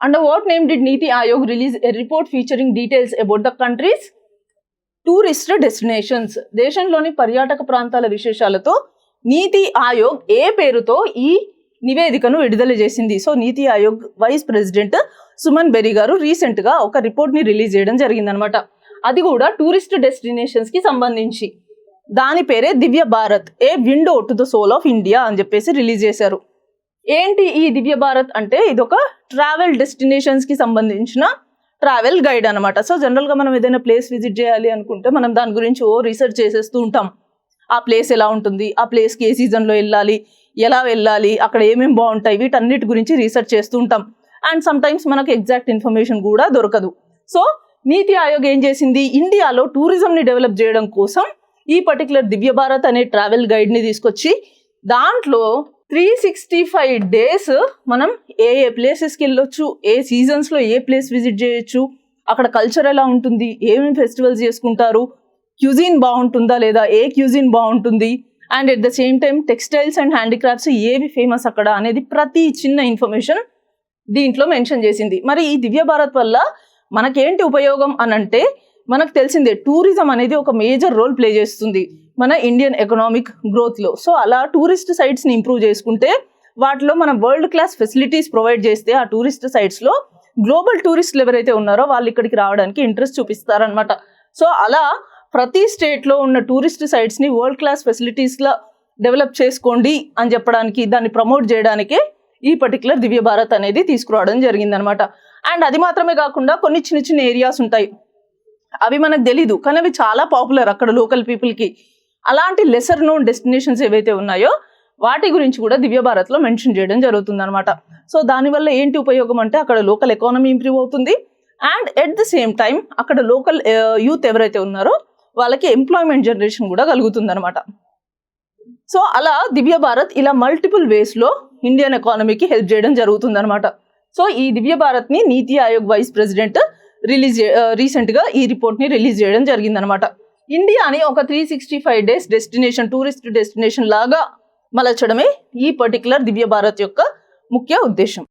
Under what name did Niti Aayog release a report featuring details about the country's tourist destinations? దేశంలోని పర్యాటక ప్రాంతాల విశేషాలతో నీతి ఆయోగ్ ఏ పేరుతో ఈ నివేదికను విడుదల చేసింది? So NITI Aayog vice president Suman Bery గారు రీసెంట్గా ఒక రిపోర్ట్ని రిలీజ్ చేయడం జరిగిందనమాట. అది కూడా టూరిస్ట్ డెస్టినేషన్స్కి సంబంధించి. దాని పేరే Divya Bharat, a window to the soul of India అని చెప్పేసి రిలీజ్ చేశారు. ఏంటి ఈ దివ్య భారత్ అంటే? ఇదొక ట్రావెల్ డెస్టినేషన్స్కి సంబంధించిన ట్రావెల్ గైడ్ అనమాట. సో జనరల్గా మనం ఏదైనా ప్లేస్ విజిట్ చేయాలి అనుకుంటే మనం దాని గురించి రీసెర్చ్ చేసేస్తూ ఉంటాం. ఆ ప్లేస్ ఎలా ఉంటుంది, ఆ ప్లేస్కి ఏ సీజన్లో వెళ్ళాలి, ఎలా వెళ్ళాలి, అక్కడ ఏమేమి బాగుంటాయి, వీటన్నిటి గురించి రీసెర్చ్ చేస్తూ ఉంటాం. అండ్ సమ్ టైమ్స్ మనకు ఎగ్జాక్ట్ ఇన్ఫర్మేషన్ కూడా దొరకదు. సో నీతి ఆయోగ్ ఏం చేసింది, ఇండియాలో టూరిజంని డెవలప్ చేయడం కోసం ఈ పర్టికులర్ దివ్య భారత్ అనే ట్రావెల్ గైడ్ని తీసుకొచ్చి దాంట్లో 365 days మనం ఏ ఏ ప్లేసెస్కి వెళ్ళొచ్చు, ఏ సీజన్స్లో ఏ ప్లేస్ విజిట్ చేయొచ్చు, అక్కడ కల్చర్ ఎలా ఉంటుంది, ఏమేమి ఫెస్టివల్స్ చేసుకుంటారు, క్యూజిన్ బాగుంటుందా లేదా, ఏ క్యూజిన్ బాగుంటుంది, and at the same time textiles and handicrafts ఏవి ఫేమస్ అక్కడ అనేది ప్రతి చిన్న ఇన్ఫర్మేషన్ దీంట్లో మెన్షన్ చేసింది. మరి ఈ దివ్య భారత్ వల్ల మనకేంటి ఉపయోగం అని అంటే, మనకు తెలిసిందే టూరిజం అనేది ఒక మేజర్ రోల్ ప్లే చేస్తుంది మన ఇండియన్ ఎకనామిక్ గ్రోత్లో. సో అలా టూరిస్ట్ సైట్స్ని ఇంప్రూవ్ చేసుకుంటే వాటిలో మనం వరల్డ్ క్లాస్ ఫెసిలిటీస్ ప్రొవైడ్ చేస్తే ఆ టూరిస్ట్ సైట్స్లో గ్లోబల్ టూరిస్టులు ఎవరైతే ఉన్నారో వాళ్ళు ఇక్కడికి రావడానికి ఇంట్రెస్ట్ చూపిస్తారనమాట. సో అలా ప్రతి స్టేట్లో ఉన్న టూరిస్ట్ సైట్స్ని వరల్డ్ క్లాస్ ఫెసిలిటీస్లో డెవలప్ చేసుకోండి అని చెప్పడానికి, దాన్ని ప్రమోట్ చేయడానికే ఈ పర్టికులర్ దివ్య భారత్ అనేది తీసుకురావడం జరిగిందనమాట. అండ్ అది మాత్రమే కాకుండా కొన్ని చిన్న చిన్న ఏరియాస్ ఉంటాయి, అవి మనకు తెలీదు కానీ అవి చాలా పాపులర్ అక్కడ లోకల్ పీపుల్కి. అలాంటి లెసర్ నోన్ డెస్టినేషన్స్ ఏవైతే ఉన్నాయో వాటి గురించి కూడా దివ్య భారత్లో మెన్షన్ చేయడం జరుగుతుంది అనమాట. సో దానివల్ల ఏంటి ఉపయోగం అంటే, అక్కడ లోకల్ ఎకానమీ ఇంప్రూవ్ అవుతుంది and at the same time అక్కడ లోకల్ యూత్ ఎవరైతే ఉన్నారో వాళ్ళకి ఎంప్లాయ్మెంట్ జనరేషన్ కూడా కలుగుతుంది అనమాట. సో అలా దివ్య భారత్ ఇలా మల్టిపుల్ వేస్లో ఇండియన్ ఎకానమీకి హెల్ప్ చేయడం జరుగుతుంది అనమాట. సో ఈ దివ్య భారత్ని నీతి ఆయోగ్ వైస్ ప్రెసిడెంట్ రీసెంట్గా ఈ రిపోర్ట్ని రిలీజ్ చేయడం జరిగిందనమాట. ఇండియాని ఒక 365 days డెస్టినేషన్, టూరిస్ట్ డెస్టినేషన్ లాగా మలచడమే ఈ పర్టికులర్ దివ్య భారత్ యొక్క ముఖ్య ఉద్దేశం.